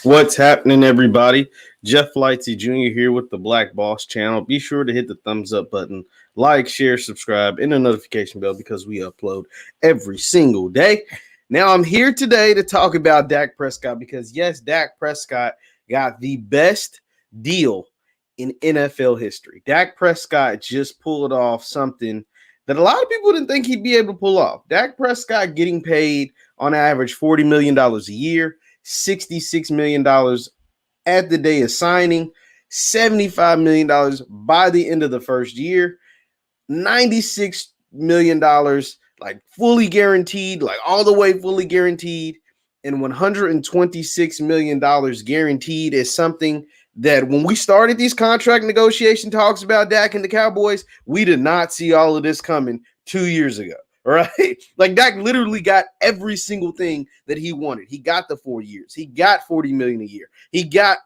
What's happening, everybody? Jeff Lightsy Jr. here with the Black Boss channel. Be sure to hit the thumbs up button, like, share, subscribe, and the notification bell because we upload every single day. Now, I'm here today to talk about Dak Prescott because, yes, Dak Prescott got the best deal in NFL history. Dak Prescott just pulled off something that a lot of people didn't think he'd be able to pull off. Dak Prescott getting paid on average $40 million a year. $66 million at the day of signing, $75 million by the end of the first year, $96 million like fully guaranteed, like all the way fully guaranteed, and $126 million guaranteed is something that when we started these contract negotiation talks about Dak and the Cowboys, we did not see all of this coming 2 years ago. Right? Like Dak literally got every single thing that he wanted. He got the 4 years. He got $40 million a year. He got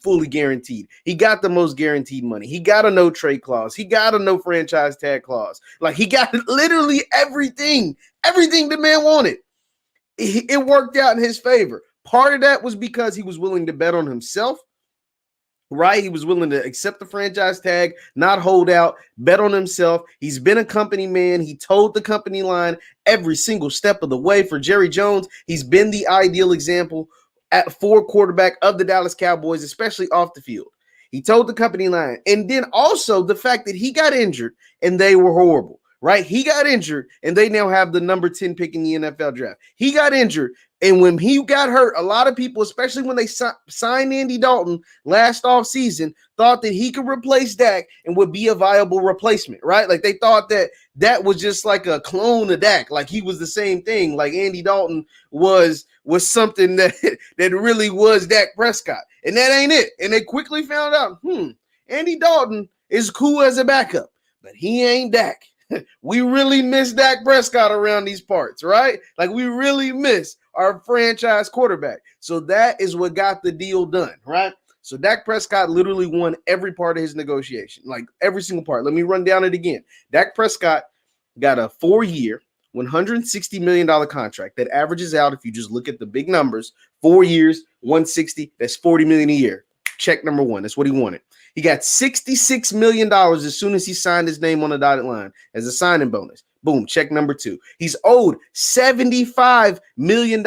fully guaranteed. He got the most guaranteed money. He got a no trade clause. He got a no franchise tag clause. Like he got literally everything the man wanted. It worked out in his favor. Part of that was because he was willing to bet on himself. Right? He was willing to accept the franchise tag, not hold out, bet on himself. He's been a company man. He told the company line every single step of the way. For Jerry Jones, he's been the ideal example for quarterback of the Dallas Cowboys, especially off the field. He told the company line. And then also the fact that he got injured and they were horrible. Right? He got injured and they now have the number 10 pick in the NFL draft. He got injured. And when he got hurt, a lot of people, especially when they signed Andy Dalton last offseason, thought that he could replace Dak and would be a viable replacement, right? Like they thought that that was just like a clone of Dak, like he was the same thing, like Andy Dalton was something that really was Dak Prescott. And that ain't it. And they quickly found out, Andy Dalton is cool as a backup, but he ain't Dak. We really miss Dak Prescott around these parts, right? Like we really miss our franchise quarterback. So that is what got the deal done, right? So Dak Prescott literally won every part of his negotiation, like every single part. Let me run down it again. Dak Prescott got a 4-year, $160 million contract that averages out, if you just look at the big numbers, 4 years, 160, that's $40 million a year. Check number one. That's what he wanted. He got $66 million as soon as he signed his name on the dotted line as a signing bonus. Boom, check number two. He's owed $75 million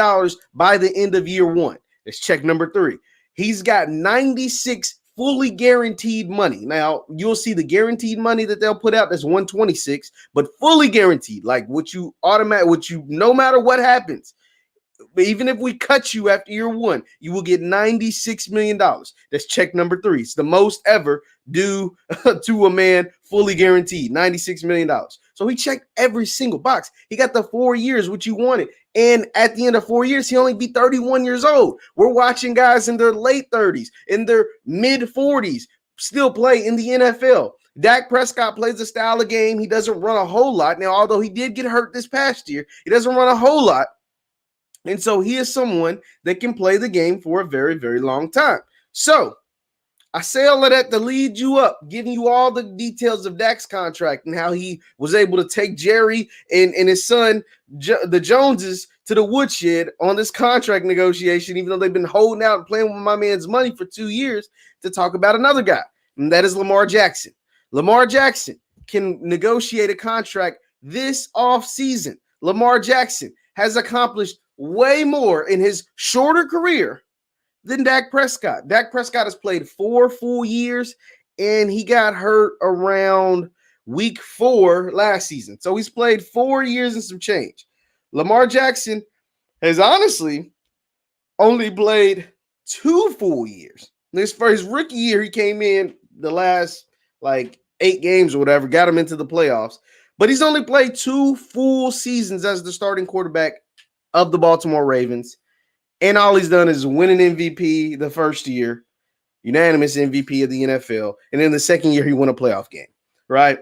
by the end of year one. That's check number three. He's got 96 fully guaranteed money. Now, you'll see the guaranteed money that they'll put out, that's 126, but fully guaranteed, like no matter what happens. But even if we cut you after year one, you will get $96 million. That's check number three. It's the most ever due to a man fully guaranteed, $96 million. So he checked every single box. He got the 4 years, which you wanted. And at the end of 4 years, he only be 31 years old. We're watching guys in their late 30s, in their mid 40s, still play in the NFL. Dak Prescott plays a style of game. He doesn't run a whole lot. Now, although he did get hurt this past year, he doesn't run a whole lot. And so he is someone that can play the game for a very, very long time. So I say all of that to lead you up, giving you all the details of Dak's contract and how he was able to take Jerry and his son, the Joneses, to the woodshed on this contract negotiation, even though they've been holding out and playing with my man's money for 2 years, to talk about another guy, and that is Lamar Jackson. Lamar Jackson can negotiate a contract this offseason. Lamar Jackson has accomplished way more in his shorter career than Dak Prescott. Dak Prescott has played 4 full years, and he got hurt around week 4 last season. So he's played 4 years and some change. Lamar Jackson has honestly only played 2 full years. For his rookie year, he came in the last 8 games or whatever, got him into the playoffs. But he's only played 2 full seasons as the starting quarterback of the Baltimore Ravens. And all he's done is win an MVP the first year, unanimous MVP of the NFL. And then the second year, he won a playoff game, right?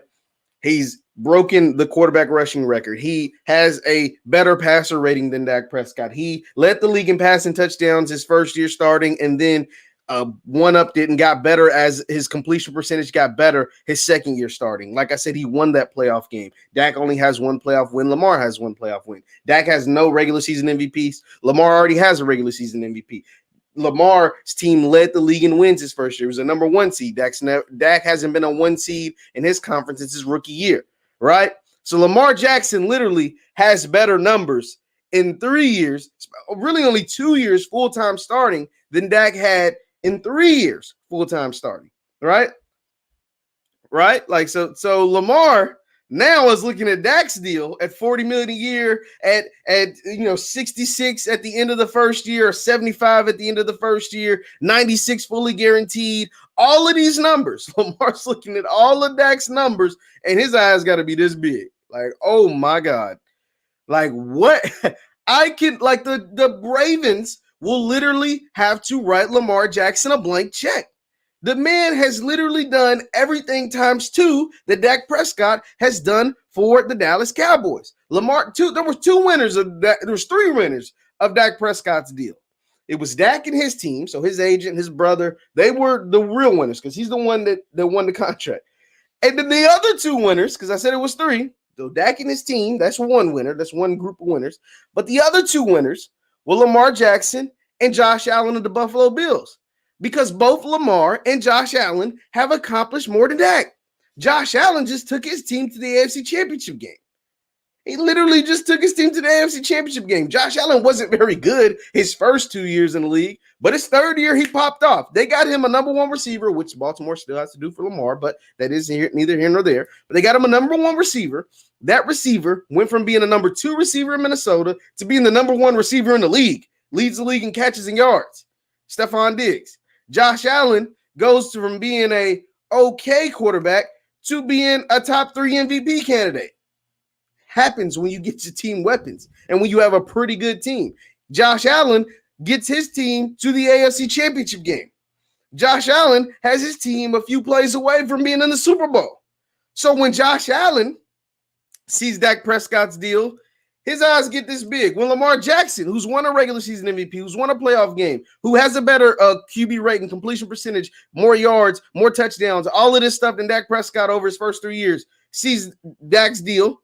He's broken the quarterback rushing record. He has a better passer rating than Dak Prescott. He led the league in passing touchdowns his first year starting, and then one-upped it and got better as his completion percentage got better his second year starting. Like I said, he won that playoff game. Dak only has 1 playoff win. Lamar has 1 playoff win. Dak has no regular season MVPs. Lamar already has a regular season MVP. Lamar's team led the league in wins his first year. It was a number 1 seed. Dak hasn't been a 1 seed in his conference since his rookie year, right? So Lamar Jackson literally has better numbers in 3 years, really only 2 years full-time starting, than Dak had in 3 years full-time starting, right? Right? Like, so Lamar now is looking at Dak's deal at $40 million a year, at 66 at the end of the first year, or 75 at the end of the first year, 96 fully guaranteed. All of these numbers, Lamar's looking at all of Dak's numbers, and his eyes got to be this big. Like, oh my God. Like, what? The Ravens will literally have to write Lamar Jackson a blank check. The man has literally done everything times 2 that Dak Prescott has done for the Dallas Cowboys. There was 2 winners of that. There was 3 winners of Dak Prescott's deal. It was Dak and his team, so his agent, his brother, they were the real winners because he's the one that won the contract. And then the other 2 winners, because I said it was 3, so Dak and his team, that's 1 winner. That's 1 group of winners. But the other 2 winners were Lamar Jackson and Josh Allen of the Buffalo Bills, because both Lamar and Josh Allen have accomplished more than Dak. Josh Allen just took his team to the AFC Championship game. He literally just took his team to the AFC Championship game. Josh Allen wasn't very good his first 2 years in the league, but his 3rd year he popped off. They got him a number 1 receiver, which Baltimore still has to do for Lamar, but that is neither here nor there. But they got him a number 1 receiver. That receiver went from being a number 2 receiver in Minnesota to being the number 1 receiver in the league. Leads the league in catches and yards. Stephon Diggs. Josh Allen goes from being a okay quarterback to being a top 3 MVP candidate. Happens when you get your team weapons and when you have a pretty good team. Josh Allen gets his team to the AFC Championship game. Josh Allen has his team a few plays away from being in the Super Bowl. So when Josh Allen sees Dak Prescott's deal, his eyes get this big. When Lamar Jackson, who's won a regular season MVP, who's won a playoff game, who has a better QB rating, completion percentage, more yards, more touchdowns, all of this stuff than Dak Prescott over his first 3 years, sees Dak's deal,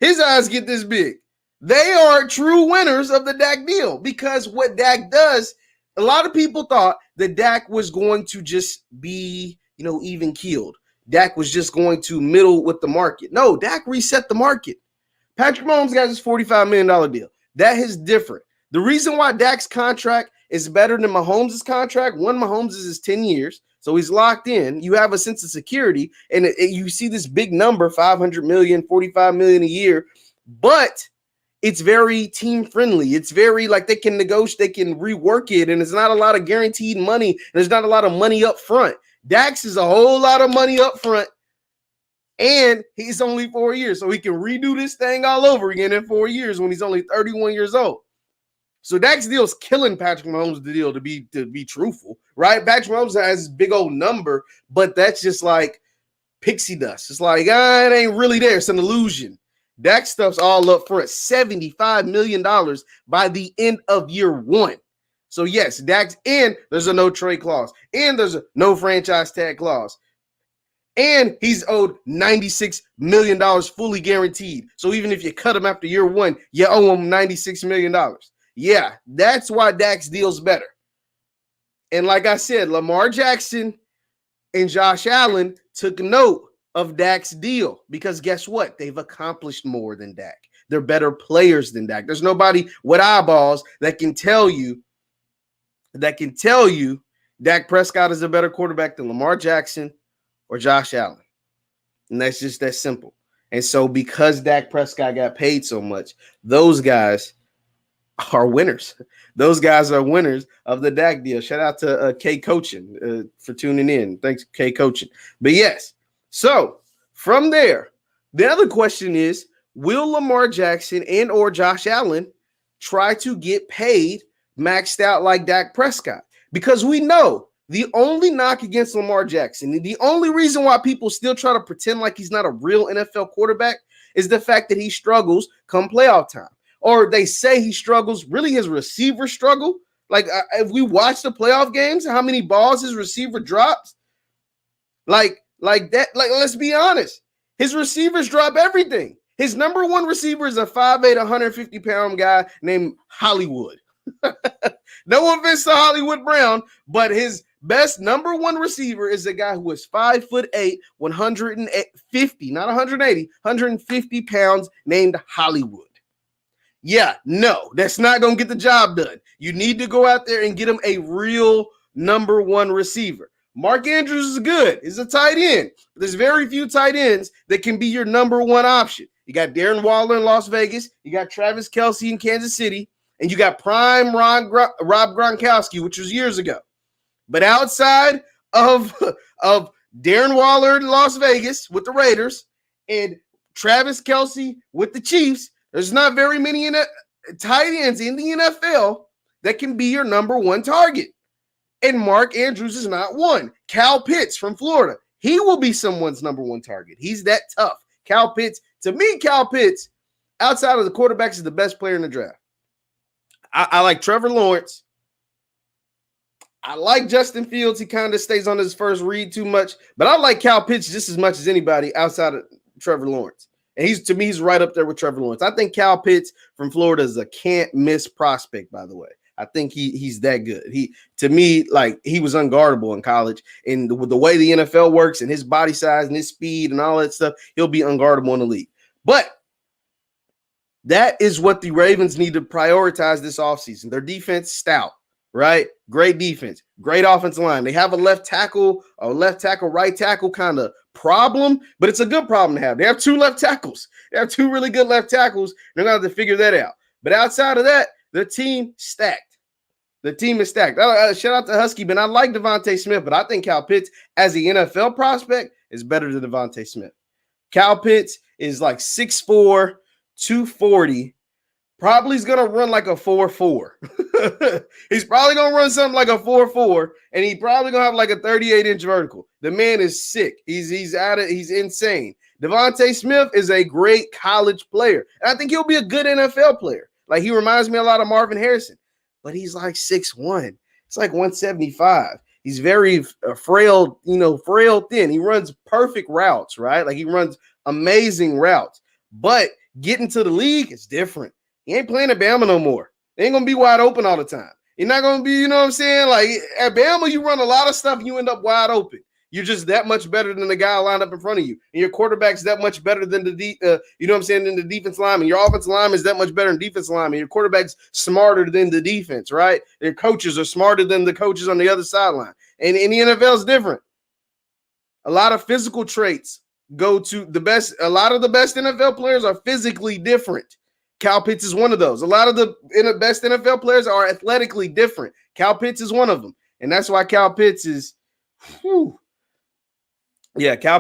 his eyes get this big. They are true winners of the Dak deal, because what Dak does, a lot of people thought that Dak was going to just be, even keeled. Dak was just going to middle with the market. No, Dak reset the market. Patrick Mahomes got his $45 million deal. That is different. The reason why Dak's contract is better than Mahomes' contract, Mahomes is 10 years, so he's locked in. You have a sense of security, and you see this big number, $500 million, $45 million a year, but it's very team-friendly. It's very like they can negotiate, they can rework it, and it's not a lot of guaranteed money. There's not a lot of money up front. Dak's is a whole lot of money up front, and he's only 4 years, so he can redo this thing all over again in 4 years when he's only 31 years old. So Dak's deal is killing Patrick Mahomes' deal, to be truthful, right? Patrick Mahomes has this big old number, but that's just like pixie dust. It's like, it ain't really there. It's an illusion. Dak stuff's all up front, $75 million by the end of year 1. So yes, Dak's, and there's a no trade clause, and there's a no franchise tag clause. And he's owed $96 million fully guaranteed. So even if you cut him after year 1, you owe him $96 million. Yeah, that's why Dak's deal's better. And like I said, Lamar Jackson and Josh Allen took note of Dak's deal, because guess what? They've accomplished more than Dak. They're better players than Dak. There's nobody with eyeballs that can tell you Dak Prescott is a better quarterback than Lamar Jackson or Josh Allen. And that's just that simple. And so because Dak Prescott got paid so much, those guys are winners. Those guys are winners of the Dak deal. Shout out to K Coaching for tuning in. Thanks, K Coaching. But yes, so from there, the other question is, will Lamar Jackson and or Josh Allen try to get paid maxed out like Dak Prescott? Because we know the only knock against Lamar Jackson, the only reason why people still try to pretend like he's not a real NFL quarterback, is the fact that he struggles come playoff time. Or they say he struggles. Really, his receiver struggle. Like, if we watch the playoff games, how many balls his receiver drops? Like that. Like, let's be honest. His receivers drop everything. His number 1 receiver is a 5'8", 150-pound guy named Hollywood. No offense to Hollywood Brown, but his best number one receiver is a guy who is 5'8", 150, not 180, 150 pounds, named Hollywood. Yeah, no, that's not going to get the job done. You need to go out there and get him a real number one receiver. Mark Andrews is good. He's a tight end. There's very few tight ends that can be your number one option. You got Darren Waller in Las Vegas. You got Travis Kelce in Kansas City. And you got prime Rob Gronkowski, which was years ago. But outside of Darren Waller in Las Vegas with the Raiders and Travis Kelce with the Chiefs, there's not very many tight ends in the NFL that can be your number one target. And Mark Andrews is not one. Cal Pitts from Florida, he will be someone's number one target. He's that tough. Cal Pitts, to me, Cal Pitts, outside of the quarterbacks, is the best player in the draft. I like Trevor Lawrence. I like Justin Fields. He kind of stays on his first read too much. But I like Cal Pitts just as much as anybody outside of Trevor Lawrence. And he's right up there with Trevor Lawrence. I think Cal Pitts from Florida is a can't-miss prospect, by the way. I think he's that good. To me, like, he was unguardable in college. And with the way the NFL works and his body size and his speed and all that stuff, he'll be unguardable in the league. But that is what the Ravens need to prioritize this offseason. Their defense, stout, right? Great defense, great offensive line. They have a left tackle, right tackle kind of problem, but it's a good problem to have. They have two left tackles. They have two really good left tackles. They're going to have to figure that out. But outside of that, the team stacked. The team is stacked. Shout out to Husky, but I like Devontae Smith, but I think Cal Pitts as the NFL prospect is better than Devontae Smith. Cal Pitts is like 6'4", 240. Probably is going to run like a 4.4. He's probably going to run something like a 4.4, and he's probably going to have like a 38-inch vertical. The man is sick. He's insane. Devontae Smith is a great college player, and I think he'll be a good NFL player. Like, he reminds me a lot of Marvin Harrison, but he's like 6'1". It's like 175. He's very frail, thin. He runs perfect routes, right? Like, he runs amazing routes, but getting to the league is different. He ain't playing at Bama no more. They ain't going to be wide open all the time. You're not going to be, you know what I'm saying? Like, at Bama, you run a lot of stuff and you end up wide open. You're just that much better than the guy lined up in front of you. And your quarterback's that much better than than the defense lineman. Your offensive lineman is that much better than defense lineman. Your quarterback's smarter than the defense, right? Your coaches are smarter than the coaches on the other sideline. And in the NFL is different. A lot of physical traits go to the best. A lot of the best NFL players are physically different. Cal Pitts is one of those. A lot of the best NFL players are athletically different. Cal Pitts is one of them. And that's why Cal Pitts is, Cal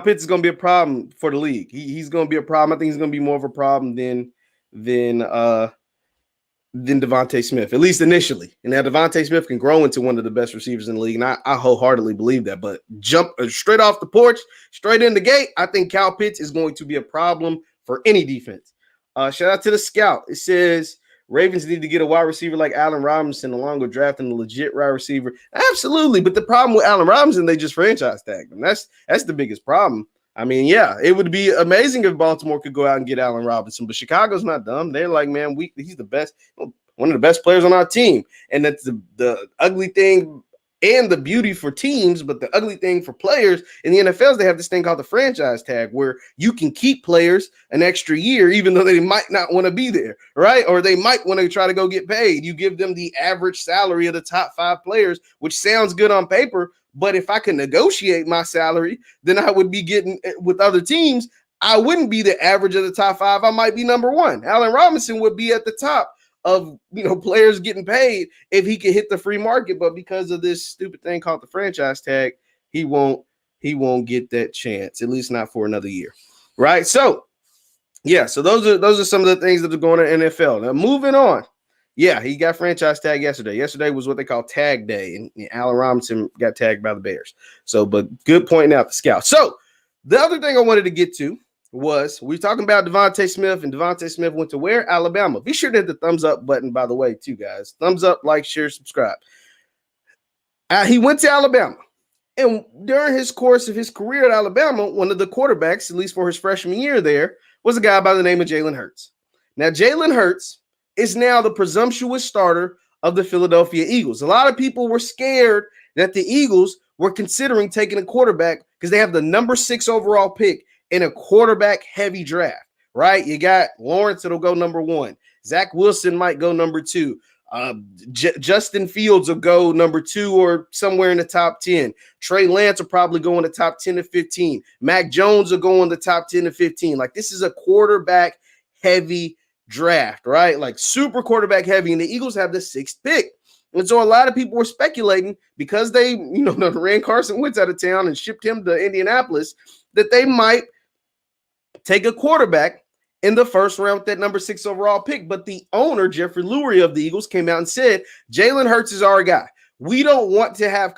Pitts is going to be a problem for the league. He's going to be a problem. I think he's going to be more of a problem than Devontae Smith, at least initially. And now Devontae Smith can grow into one of the best receivers in the league, and I wholeheartedly believe that. But jump straight off the porch, straight in the gate, I think Cal Pitts is going to be a problem for any defense. Shout out to the scout. It says Ravens need to get a wide receiver like Allen Robinson along with drafting a legit wide receiver. Absolutely, but the problem with Allen Robinson, they just franchise tagged him. That's the biggest problem. I mean, yeah, it would be amazing if Baltimore could go out and get Allen Robinson, but Chicago's not dumb. They're like, man, he's the best, one of the best players on our team, and that's the ugly thing. And the beauty for teams, but the ugly thing for players in the NFL is they have this thing called the franchise tag where you can keep players an extra year, even though they might not want to be there, right? Or they might want to try to go get paid. You give them the average salary of the top 5 players, which sounds good on paper, but if I can negotiate my salary, then I would be getting with other teams. I wouldn't be the average of the top 5. I might be number 1. Allen Robinson would be at the top of players getting paid if he could hit the free market, but because of this stupid thing called the franchise tag, he won't get that chance, at least not for another year, right? So those are some of the things that are going on in the NFL. Now moving on, he got franchise tag yesterday. Yesterday was what they call tag day, and Allen Robinson got tagged by the Bears. So, but good pointing out the scout. So the other thing I wanted to get to was we talking about Devontae Smith, and Devontae Smith went to where? Alabama. Be sure to hit the thumbs up button, by the way, too, guys. Thumbs up, like, share, subscribe. He went to Alabama, and during his course of his career at Alabama, one of the quarterbacks, at least for his freshman year there, was a guy by the name of Jalen Hurts. Now, Jalen Hurts is now the presumptuous starter of the Philadelphia Eagles. A lot of people were scared that the Eagles were considering taking a quarterback because they have the number 6 overall pick in a quarterback-heavy draft, right? You got Lawrence that'll go number 1. Zach Wilson might go number 2. Justin Fields will go number 2 or somewhere in the top 10. Trey Lance will probably go in the top 10 to 15. Mac Jones will go in the top 10 to 15. Like, this is a quarterback-heavy draft, right? Like, super quarterback-heavy, and the Eagles have the 6th pick. And so a lot of people were speculating because they, ran Carson Wentz out of town and shipped him to Indianapolis that they might take a quarterback in the first round with that number 6 overall pick. But the owner, Jeffrey Lurie of the Eagles, came out and said, Jalen Hurts is our guy. We don't want to have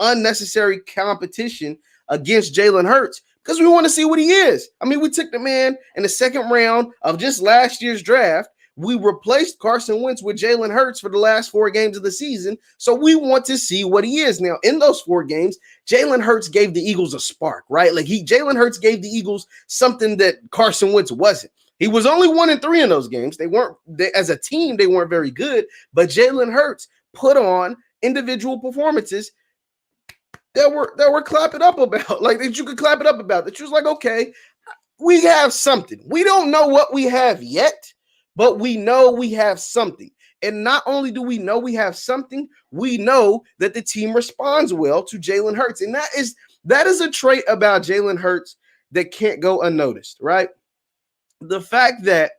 unnecessary competition against Jalen Hurts because we want to see what he is. I mean, we took the man in the second round of just last year's draft. We replaced Carson Wentz with Jalen Hurts for the last 4 games of the season. So we want to see what he is. Now, in those 4 games, Jalen Hurts gave the Eagles a spark, right? Like Jalen Hurts gave the Eagles something that Carson Wentz wasn't. He was only 1-3 in those games. As a team, they weren't very good, but Jalen Hurts put on individual performances that were clap it up about, like that you could clap it up about, that you was like, okay, we have something. We don't know what we have yet, but we know we have something. And not only do we know we have something, we know that the team responds well to Jalen Hurts. And that is a trait about Jalen Hurts that can't go unnoticed, right? The fact that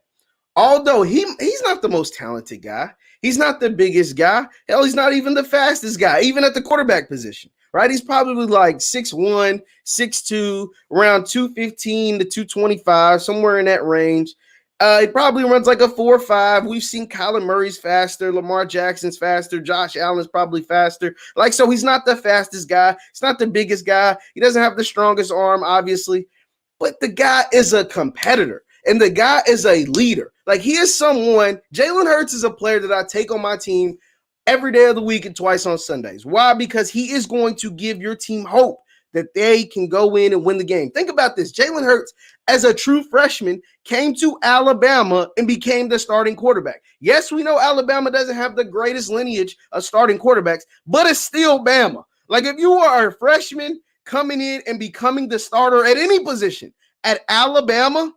although he's not the most talented guy, he's not the biggest guy, hell, he's not even the fastest guy, even at the quarterback position, right? He's probably like 6'1", 6'2", around 215 to 225, somewhere in that range. He probably runs like a 4.5. We've seen Kyler Murray's faster. Lamar Jackson's faster. Josh Allen's probably faster. So he's not the fastest guy. He's not the biggest guy. He doesn't have the strongest arm, obviously. But the guy is a competitor. And the guy is a leader. Like, he is someone. Jalen Hurts is a player that I take on my team every day of the week and twice on Sundays. Why? Because he is going to give your team hope that they can go in and win the game. Think about this. Jalen Hurts, as a true freshman, came to Alabama and became the starting quarterback. Yes, we know Alabama doesn't have the greatest lineage of starting quarterbacks, but it's still Bama. Like, if you are a freshman coming in and becoming the starter at any position at Alabama,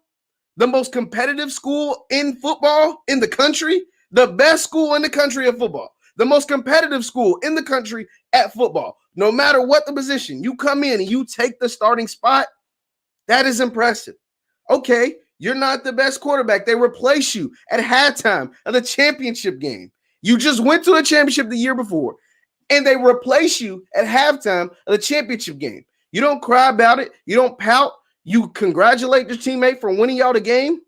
the most competitive school in football in the country, the best school in the country of football, the most competitive school in the country at football, no matter what the position, you come in and you take the starting spot, that is impressive. Okay, you're not the best quarterback. They replace you at halftime of the championship game. You just went to a championship the year before, and they replace you at halftime of the championship game. You don't cry about it. You don't pout. You congratulate your teammate for winning y'all the game.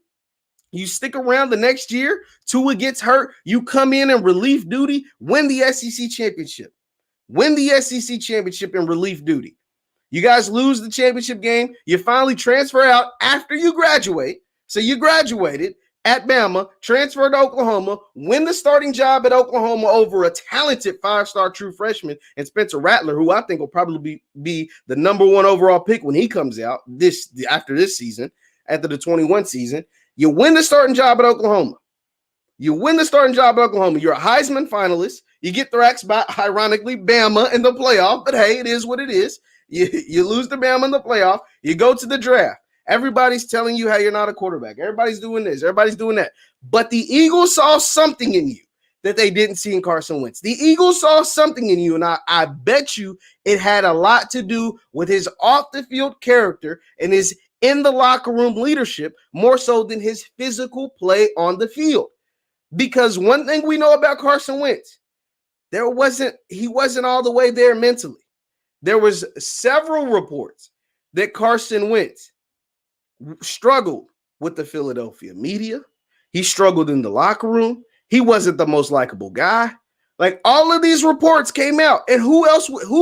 You stick around the next year. Tua gets hurt. You come in relief duty, win the SEC championship. Win the SEC championship in relief duty. You guys lose the championship game. You finally transfer out after you graduate. So you graduated at Bama, transferred to Oklahoma, win the starting job at Oklahoma over a talented 5-star true freshman and Spencer Rattler, who I think will probably be the number 1 overall pick when he comes out after this season, after the 21 season. You win the starting job at Oklahoma. You're a Heisman finalist. You get thrashed by, ironically, Bama in the playoff. But, hey, it is what it is. You lose to Bama in the playoff. You go to the draft. Everybody's telling you how you're not a quarterback. Everybody's doing this. Everybody's doing that. But the Eagles saw something in you that they didn't see in Carson Wentz. The Eagles saw something in you, and I bet you it had a lot to do with his off-the-field character and his in-the-locker-room leadership more so than his physical play on the field. Because one thing we know about Carson Wentz, he wasn't all the way there mentally. There was several reports that Carson Wentz struggled with the Philadelphia media. He struggled in the locker room. He wasn't the most likable guy. Like, all of these reports came out. And who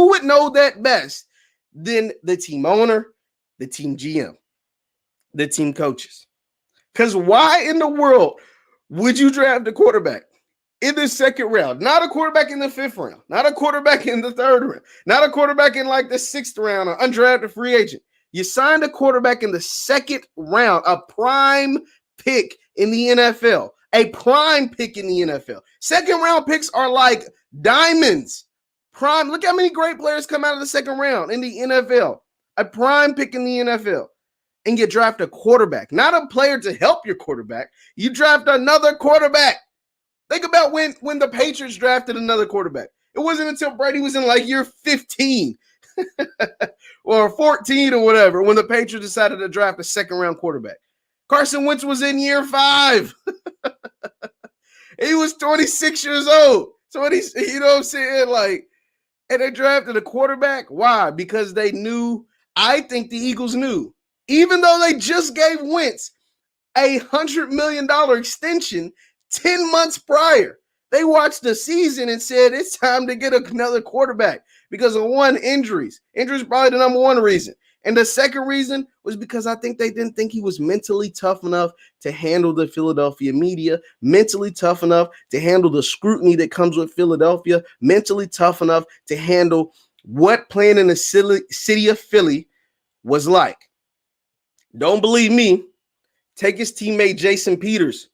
would know that best than the team owner, the team GM, the team coaches? Because why in the world would you draft a quarterback in the second round? Not a quarterback in the 5th round. Not a quarterback in the 3rd round. Not a quarterback in like the 6th round, or undrafted free agent. You signed a quarterback in the 2nd round, a prime pick in the NFL, A prime pick in the NFL. Second round picks are like diamonds. Prime. Look how many great players come out of the second round in the NFL. A prime pick in the NFL. And you draft a quarterback, not a player to help your quarterback. You draft another quarterback. Think about when the Patriots drafted another quarterback. It wasn't until Brady was in like year 15 or 14 or whatever when the Patriots decided to draft a second-round quarterback. Carson Wentz was in year 5. He was 26 years old. So what he's, you know what I'm saying? Like, and they drafted a quarterback. Why? Because they knew, I think the Eagles knew, even though they just gave Wentz a $100 million extension 10 months prior. They watched the season and said, it's time to get another quarterback because of one, injuries. Injuries probably the number one reason. And the second reason was because I think they didn't think he was mentally tough enough to handle the Philadelphia media, mentally tough enough to handle the scrutiny that comes with Philadelphia, mentally tough enough to handle what playing in the city of Philly was like. Don't believe me? Take his teammate Jason Peters.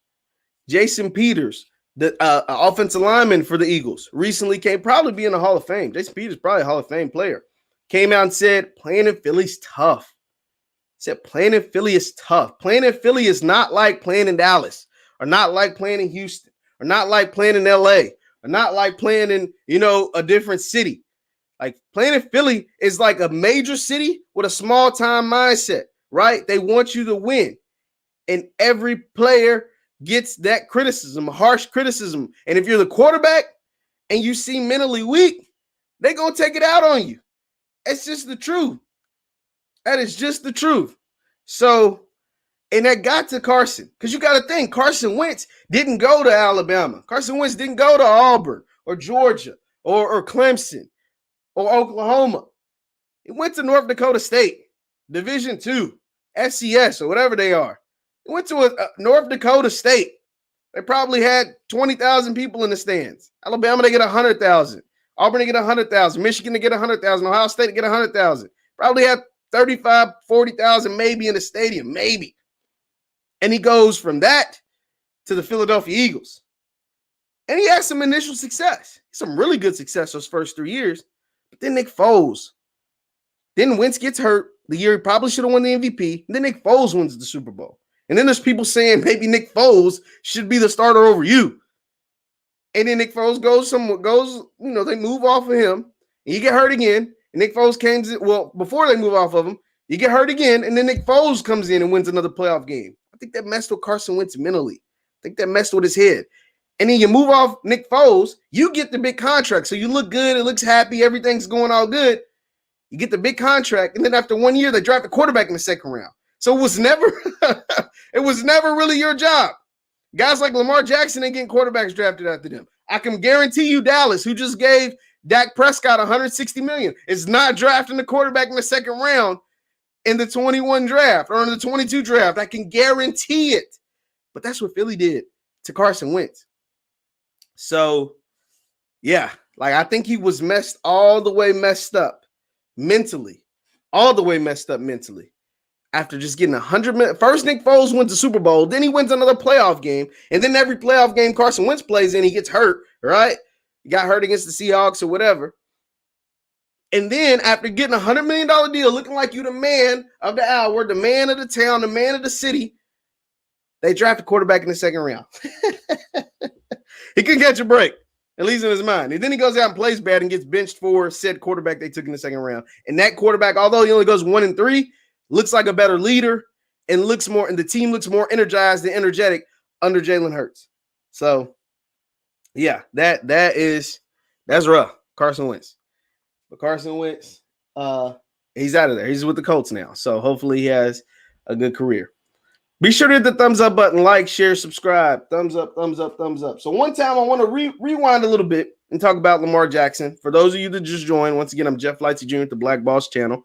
Jason Peters, the offensive lineman for the Eagles, recently came, probably be in the Hall of Fame. Jason Peters, probably a Hall of Fame player. Came out and said, playing in Philly's tough. Said, playing in Philly is tough. Playing in Philly is not like playing in Dallas, or not like playing in Houston, or not like playing in LA, or not like playing in, a different city. Like, playing in Philly is like a major city with a small-time mindset, right? They want you to win. And every player gets that criticism, harsh criticism. And if you're the quarterback and you seem mentally weak, they're going to take it out on you. It's just the truth. That is just the truth. So, and that got to Carson. Because you got to think, Carson Wentz didn't go to Alabama. Carson Wentz didn't go to Auburn or Georgia or Clemson or Oklahoma. He went to North Dakota State, Division II, FCS or whatever they are. He went to a North Dakota State. They probably had 20,000 people in the stands. Alabama, they get 100,000. Auburn, they get 100,000. Michigan, they get 100,000. Ohio State, they get 100,000. Probably had 35, 40,000 maybe in the stadium, maybe. And he goes from that to the Philadelphia Eagles. And he had some initial success. Some really good success those first 3 years. But then Nick Foles. Then Wentz gets hurt the year he probably should have won the MVP. And then Nick Foles wins the Super Bowl. And then there's people saying maybe Nick Foles should be the starter over you. And then Nick Foles goes, they move off of him. And you get hurt again. And Nick Foles before they move off of him, you get hurt again. And then Nick Foles comes in and wins another playoff game. I think that messed with Carson Wentz mentally. I think that messed with his head. And then you move off Nick Foles, you get the big contract. So you look good. It looks happy. Everything's going all good. You get the big contract. And then after 1 year, they draft a quarterback in the second round. So it was never really your job. Guys like Lamar Jackson ain't getting quarterbacks drafted after them. I can guarantee you Dallas, who just gave Dak Prescott $160 million, is not drafting the quarterback in the second round in the 21 draft or in the 22 draft. I can guarantee it. But that's what Philly did to Carson Wentz. So, yeah, like I think he was all the way messed up mentally. After just getting 100 million. First, Nick Foles wins the Super Bowl. Then he wins another playoff game. And then every playoff game Carson Wentz plays in, he gets hurt, right? He got hurt against the Seahawks or whatever. And then after getting a $100 million deal, looking like you the man of the hour, the man of the town, the man of the city, they draft a quarterback in the second round. He couldn't catch a break, at least in his mind. And then he goes out and plays bad and gets benched for said quarterback they took in the second round. And that quarterback, although he only goes 1-3, looks like a better leader and the team looks more energized and energetic under Jalen Hurts. So, yeah, that's rough. Carson Wentz. But Carson Wentz, he's out of there. He's with the Colts now. So hopefully he has a good career. Be sure to hit the thumbs up button, like, share, subscribe. Thumbs up, thumbs up, thumbs up. So one time I want to rewind a little bit and talk about Lamar Jackson. For those of you that just joined, once again, I'm Jeff Lightsy Jr. at the Black Boss channel.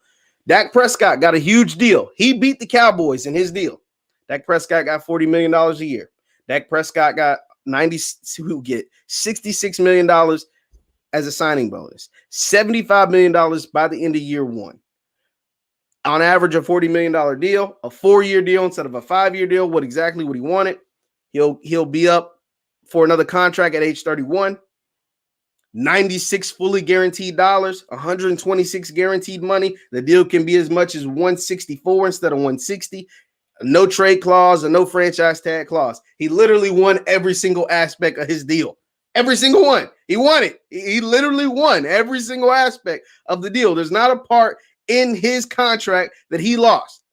Dak Prescott got a huge deal. He beat the Cowboys in his deal. Dak Prescott got $40 million a year. Dak Prescott got $66 million as a signing bonus. $75 million by the end of year one. On average, a $40 million deal, a 4-year deal instead of a 5-year deal, exactly what he wanted. He'll be up for another contract at age 31. 96 fully guaranteed dollars, 126 guaranteed money. The deal can be as much as 164 instead of 160. No trade clause or no franchise tag clause. He literally won every single aspect of his deal. Every single one. He won it. He literally won every single aspect of the deal. There's not a part in his contract that he lost.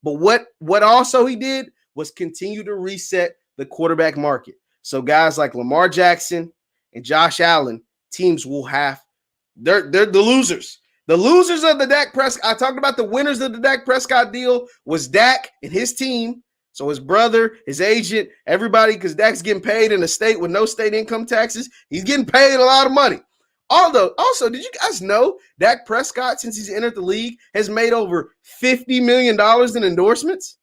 But what also he did was continue to reset the quarterback market. So guys like Lamar Jackson and Josh Allen, teams will have, they're the losers. The losers of the Dak Prescott, I talked about the winners of the Dak Prescott deal was Dak and his team. So his brother, his agent, everybody, because Dak's getting paid in a state with no state income taxes. He's getting paid a lot of money. Although, also, did you guys know Dak Prescott, since he's entered the league, has made over $50 million in endorsements?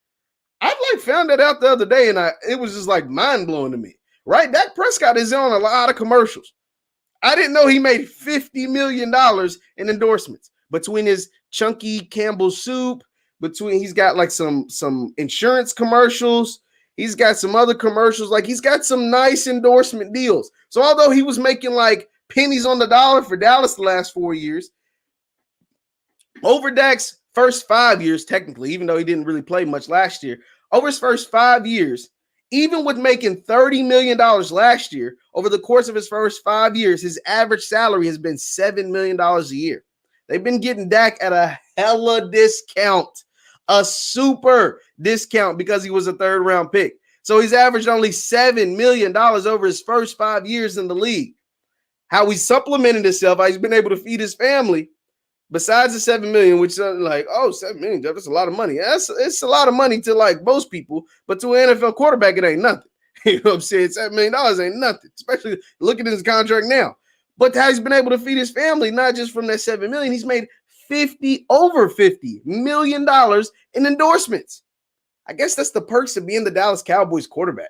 I found that out the other day, and it was just mind-blowing to me. Right? Dak Prescott is on a lot of commercials. I didn't know he made $50 million in endorsements between his chunky Campbell soup, he's got some insurance commercials. He's got some other commercials. He's got some nice endorsement deals. So although he was making pennies on the dollar for Dallas the last 4 years, over Dak's first 5 years, technically, even though he didn't really play much last year, over his first 5 years, even with making $30 million last year, over the course of his first 5 years, his average salary has been $7 million a year. They've been getting Dak at a hella discount, a super discount because he was a third-round pick. So he's averaged only $7 million over his first 5 years in the league. How he's supplemented himself, how he's been able to feed his family, besides the $7 million, which is $7 million, that's a lot of money. It's a lot of money to most people, but to an NFL quarterback, it ain't nothing. You know what I'm saying? $7 million ain't nothing, especially looking at his contract now. But how he's been able to feed his family, not just from that $7 million, he's made over $50 million in endorsements. I guess that's the perks of being the Dallas Cowboys quarterback.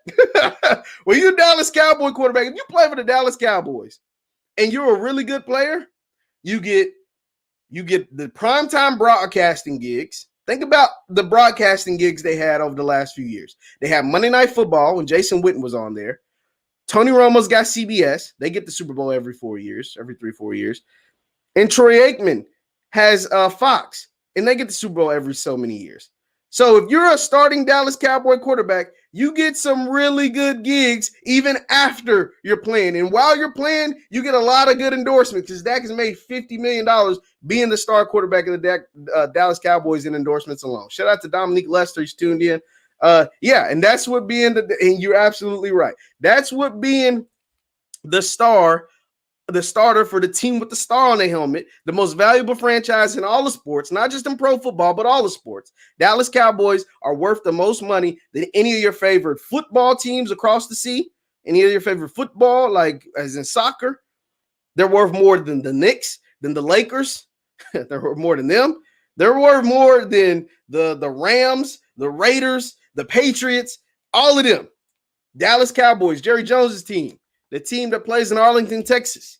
When you're a Dallas Cowboy quarterback, if you play for the Dallas Cowboys and you're a really good player, you get the primetime broadcasting gigs. Think about the broadcasting gigs they had over the last few years. They had Monday Night Football when Jason Witten was on there. Tony Romo's got CBS. They get the Super Bowl every 4 years, every 3-4 years. And Troy Aikman has Fox, and they get the Super Bowl every so many years. So if you're a starting Dallas Cowboy quarterback, you get some really good gigs even after you're playing. And while you're playing, you get a lot of good endorsements because Dak has made $50 million being the star quarterback of the Dallas Cowboys in endorsements alone. Shout out to Dominique Lester. He's tuned in. And that's what being and you're absolutely right. That's what being the starter for the team with the star on their helmet, the most valuable franchise in all the sports, not just in pro football, but all the sports. Dallas Cowboys are worth the most money than any of your favorite football teams across the sea, any of your favorite football, as in soccer. They're worth more than the Knicks, than the Lakers. They're worth more than them. They're worth more than the Rams, the Raiders, the Patriots, all of them. Dallas Cowboys, Jerry Jones's team, the team that plays in Arlington, Texas.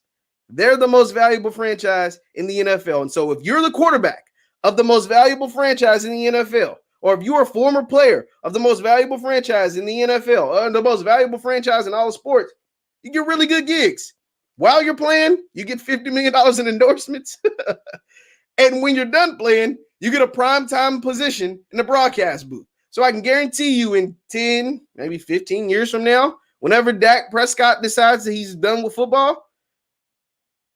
They're the most valuable franchise in the NFL. And so if you're the quarterback of the most valuable franchise in the NFL, or if you're a former player of the most valuable franchise in the NFL, or the most valuable franchise in all the sports, you get really good gigs. While you're playing, you get $50 million in endorsements. And when you're done playing, you get a primetime position in the broadcast booth. So I can guarantee you in 10, maybe 15 years from now, whenever Dak Prescott decides that he's done with football,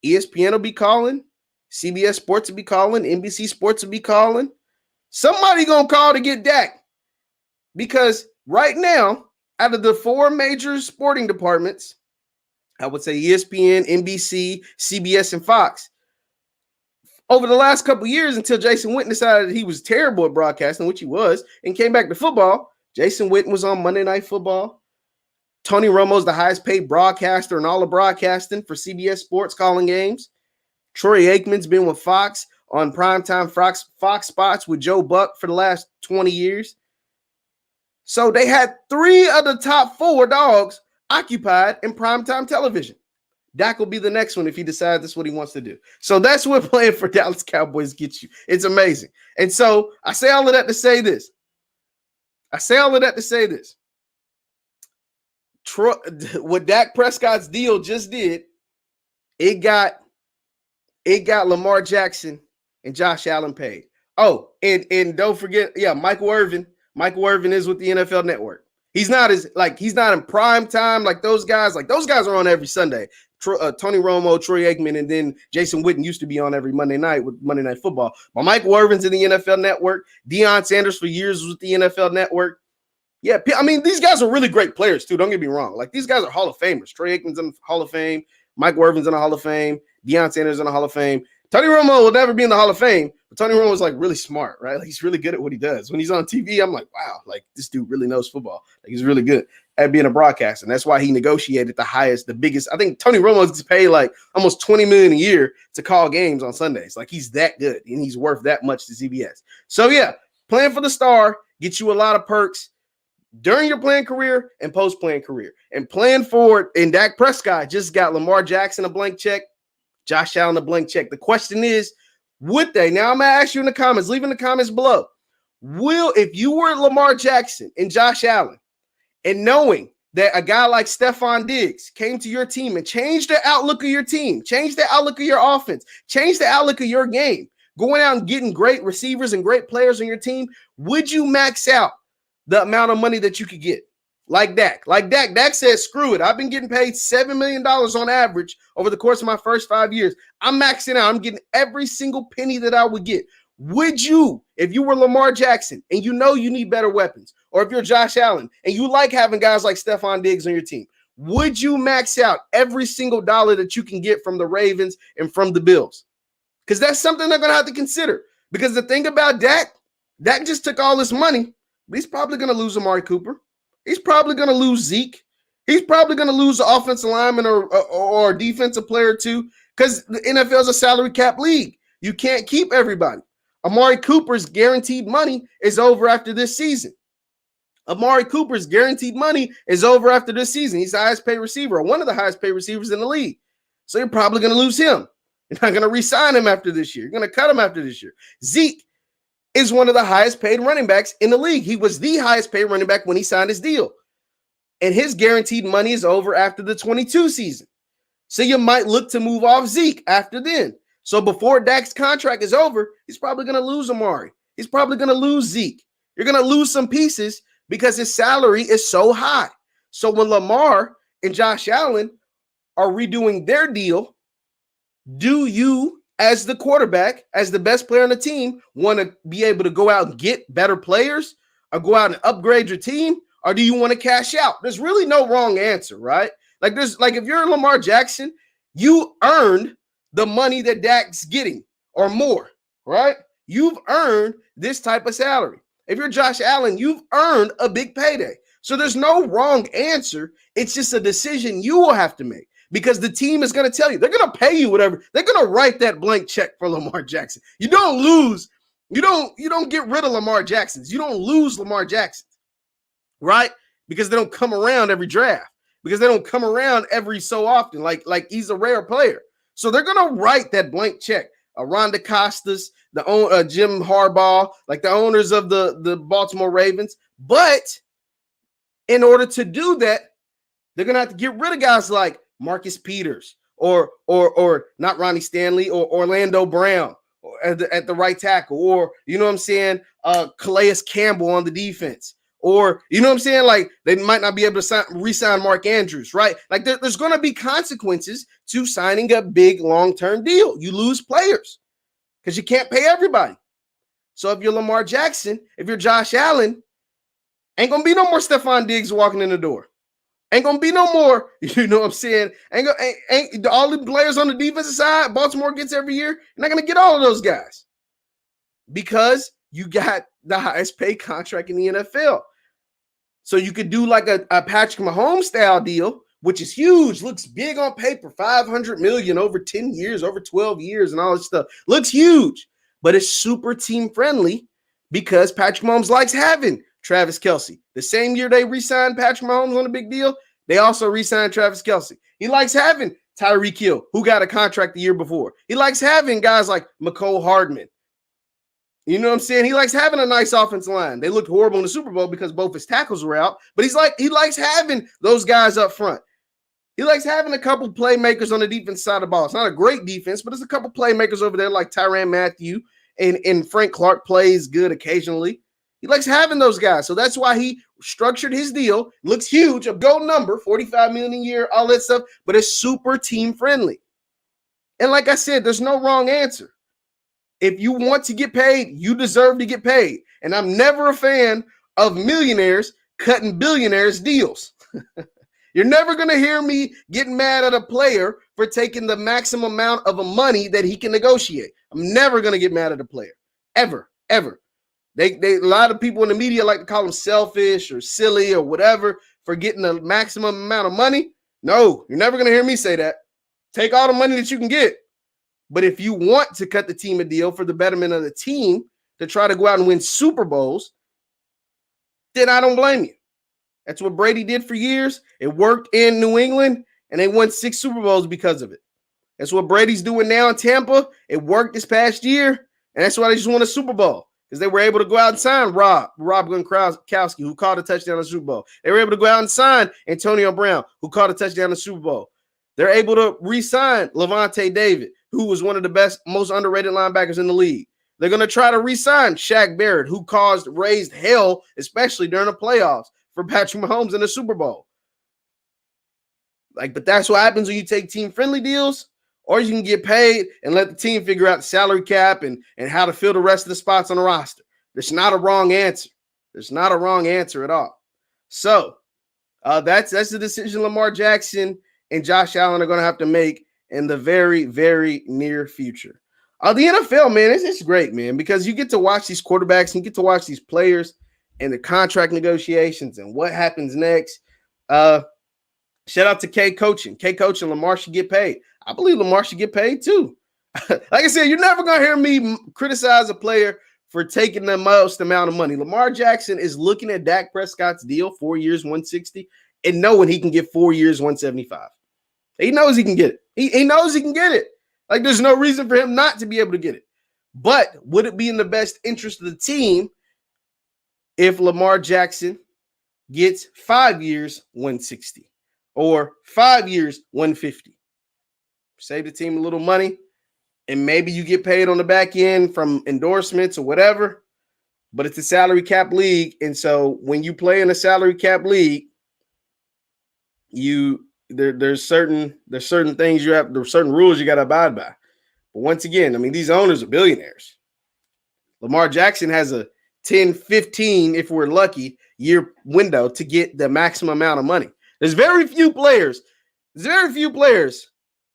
ESPN will be calling, CBS Sports will be calling, NBC Sports will be calling. Somebody going to call to get Dak. Because right now, out of the 4 major sporting departments, I would say ESPN, NBC, CBS, and Fox, over the last couple of years until Jason Witten decided that he was terrible at broadcasting, which he was, and came back to football, Jason Witten was on Monday Night Football. Tony Romo's the highest paid broadcaster in all of broadcasting for CBS Sports calling games. Troy Aikman's been with Fox on primetime Fox spots with Joe Buck for the last 20 years. So they had 3 of the top 4 dogs occupied in primetime television. Dak will be the next one if he decides that's what he wants to do. So that's what playing for Dallas Cowboys gets you. It's amazing. And so I say all of that to say this. what Dak Prescott's deal just did, it got Lamar Jackson and Josh Allen paid. Oh, and don't forget, Michael Irvin. Michael Irvin is with the NFL Network. He's not in prime time like those guys. Like those guys are on every Sunday. Tony Romo, Troy Aikman, and then Jason Witten used to be on every Monday night with Monday Night Football. But Michael Irvin's in the NFL Network. Deion Sanders for years was with the NFL Network. Yeah, I mean, these guys are really great players, too. Don't get me wrong. Like, these guys are Hall of Famers. Troy Aikman's in the Hall of Fame. Michael Irvin's in the Hall of Fame. Deion Sanders in the Hall of Fame. Tony Romo will never be in the Hall of Fame, but Tony Romo is, like, really smart, right? Like, he's really good at what he does. When he's on TV, I'm like, wow, like, this dude really knows football. Like, he's really good at being a broadcaster. And that's why he negotiated the biggest. I think Tony Romo gets paid, like, almost $20 million a year to call games on Sundays. Like, he's that good, and he's worth that much to CBS. So, yeah, playing for the star gets you a lot of perks during your playing career and post-playing career. And playing forward, and Dak Prescott just got Lamar Jackson a blank check, Josh Allen a blank check. The question is, would they? Now I'm going to ask you in the comments, leave in the comments below. If you were Lamar Jackson and Josh Allen, and knowing that a guy like Stephon Diggs came to your team and changed the outlook of your team, changed the outlook of your offense, changed the outlook of your game, going out and getting great receivers and great players on your team, would you max out the amount of money that you could get? Like Dak. Dak said, screw it. I've been getting paid $7 million on average over the course of my first 5 years. I'm maxing out. I'm getting every single penny that I would get. Would you, if you were Lamar Jackson and you know you need better weapons, or if you're Josh Allen and you like having guys like Stephon Diggs on your team, would you max out every single dollar that you can get from the Ravens and from the Bills? Because that's something they're going to have to consider. Because the thing about Dak just took all this money. He's probably going to lose Amari Cooper. He's probably going to lose Zeke. He's probably going to lose an offensive lineman or a defensive player too, because the NFL is a salary cap league. You can't keep everybody. Amari Cooper's guaranteed money is over after this season. Amari Cooper's guaranteed money is over after this season. He's the highest paid receiver, or one of the highest paid receivers in the league. So you're probably going to lose him. You're not going to re-sign him after this year. You're going to cut him after this year. Zeke is one of the highest paid running backs in the league. He was the highest paid running back when he signed his deal. And his guaranteed money is over after the 22 season. So you might look to move off Zeke after then. So before Dak's contract is over, he's probably going to lose Amari. He's probably going to lose Zeke. You're going to lose some pieces because his salary is so high. So when Lamar and Josh Allen are redoing their deal, do you, as the quarterback, as the best player on the team, want to be able to go out and get better players or go out and upgrade your team? Or do you want to cash out? There's really no wrong answer, right? Like if you're Lamar Jackson, you earned the money that Dak's getting or more, right? You've earned this type of salary. If you're Josh Allen, you've earned a big payday. So there's no wrong answer. It's just a decision you will have to make because the team is going to tell you. They're going to pay you whatever. They're going to write that blank check for Lamar Jackson. You don't lose. You don't get rid of Lamar Jacksons. You don't lose Lamar Jacksons, right? Because they don't come around every draft. Because they don't come around every so often. Like he's a rare player. So they're going to write that blank check. Ron DeCostas, Jim Harbaugh, like the owners of the Baltimore Ravens. But in order to do that, they're going to have to get rid of guys like Marcus Peters or not Ronnie Stanley or Orlando Brown at the right tackle, or, you know what I'm saying, Calais Campbell on the defense. Or, you know what I'm saying? Like, they might not be able to re-sign Mark Andrews, right? Like, there's going to be consequences to signing a big long-term deal. You lose players because you can't pay everybody. So if you're Lamar Jackson, if you're Josh Allen, ain't going to be no more Stephon Diggs walking in the door. Ain't going to be no more, you know what I'm saying? Ain't all the players on the defensive side Baltimore gets every year, you're not going to get all of those guys because you got the highest paid contract in the NFL. So you could do like a Patrick Mahomes style deal, which is huge, looks big on paper, $500 million over 10 years, over 12 years and all this stuff. Looks huge, but it's super team friendly because Patrick Mahomes likes having Travis Kelce. The same year they re-signed Patrick Mahomes on a big deal, they also re-signed Travis Kelce. He likes having Tyreek Hill, who got a contract the year before. He likes having guys like McCole Hardman. You know what I'm saying? He likes having a nice offensive line. They looked horrible in the Super Bowl because both his tackles were out, but he likes having those guys up front. He likes having a couple playmakers on the defense side of the ball. It's not a great defense, but there's a couple playmakers over there like Tyrann Mathieu and Frank Clark plays good occasionally. He likes having those guys. So that's why he structured his deal. Looks huge, a gold number, $45 million a year, all that stuff, but it's super team friendly. And like I said, there's no wrong answer. If you want to get paid, you deserve to get paid. And I'm never a fan of millionaires cutting billionaires deals. You're never going to hear me getting mad at a player for taking the maximum amount of money that he can negotiate. I'm never going to get mad at a player, ever. They a lot of people in the media like to call him selfish or silly or whatever for getting the maximum amount of money. No, you're never going to hear me say that. Take all the money that you can get. But if you want to cut the team a deal for the betterment of the team to try to go out and win Super Bowls, then I don't blame you. That's what Brady did for years. It worked in New England, and they won 6 Super Bowls because of it. That's what Brady's doing now in Tampa. It worked this past year, and that's why they just won a Super Bowl, because they were able to go out and sign Rob Gronkowski, who caught a touchdown in the Super Bowl. They were able to go out and sign Antonio Brown, who caught a touchdown in the Super Bowl. They're able to re-sign Levante David, who was one of the best, most underrated linebackers in the league. They're going to try to re-sign Shaq Barrett, who raised hell, especially during the playoffs, for Patrick Mahomes in the Super Bowl. But that's what happens when you take team-friendly deals, or you can get paid and let the team figure out the salary cap and how to fill the rest of the spots on the roster. There's not a wrong answer. There's not a wrong answer at all. So that's the decision Lamar Jackson and Josh Allen are going to have to make in the very, very near future. The NFL, man, it's great, man, because you get to watch these quarterbacks and you get to watch these players and the contract negotiations and what happens next. Shout out to K Coaching. K Coaching, Lamar should get paid. I believe Lamar should get paid too. Like I said, you're never going to hear me criticize a player for taking the most amount of money. Lamar Jackson is looking at Dak Prescott's deal, 4 years, 160, and knowing he can get 4 years, 175. He knows he can get it. He knows he can get it. Like, there's no reason for him not to be able to get it. But would it be in the best interest of the team if Lamar Jackson gets 5 years, 160 or 5 years, 150? Save the team a little money, and maybe you get paid on the back end from endorsements or whatever, but it's a salary cap league. And so when you play in a salary cap league, there's certain things there's certain rules you got to abide by. But once again, I mean, these owners are billionaires. Lamar Jackson has a 10, 15, if we're lucky, year window to get the maximum amount of money. There's very few players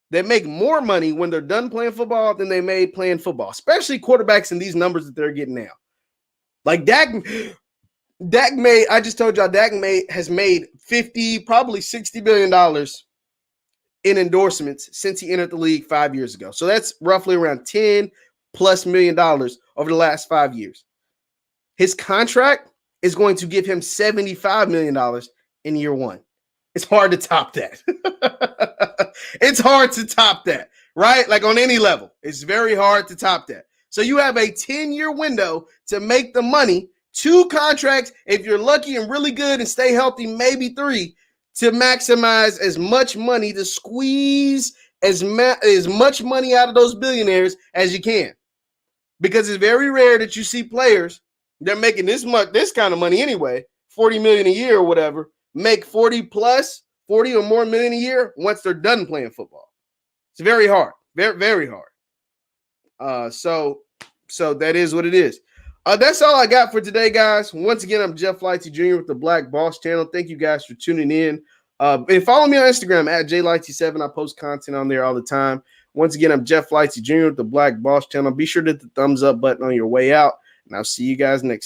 that make more money when they're done playing football than they made playing football, especially quarterbacks in these numbers that they're getting now. Like Dak has made 50, probably $60 billion in endorsements since he entered the league 5 years ago. So that's roughly around $10+ million over the last 5 years. His contract is going to give him $75 million in year one. It's hard to top that. It's hard to top that, right? Like on any level, it's very hard to top that. So you have a 10-year window to make the money, 2 contracts, if you're lucky and really good and stay healthy, maybe 3, to maximize as much money, to squeeze as much money out of those billionaires as you can. Because it's very rare that you see players, they're making this kind of money anyway, $40 million a year or whatever, make 40 or more million a year once they're done playing football. It's very hard, very, very hard. So that is what it is. That's all I got for today, guys. Once again, I'm Jeff Lightsy Jr. with the Black Boss Channel. Thank you guys for tuning in. And follow me on Instagram at JLightsy7. I post content on there all the time. Once again, I'm Jeff Lightsy Jr. with the Black Boss Channel. Be sure to hit the thumbs up button on your way out, and I'll see you guys next time.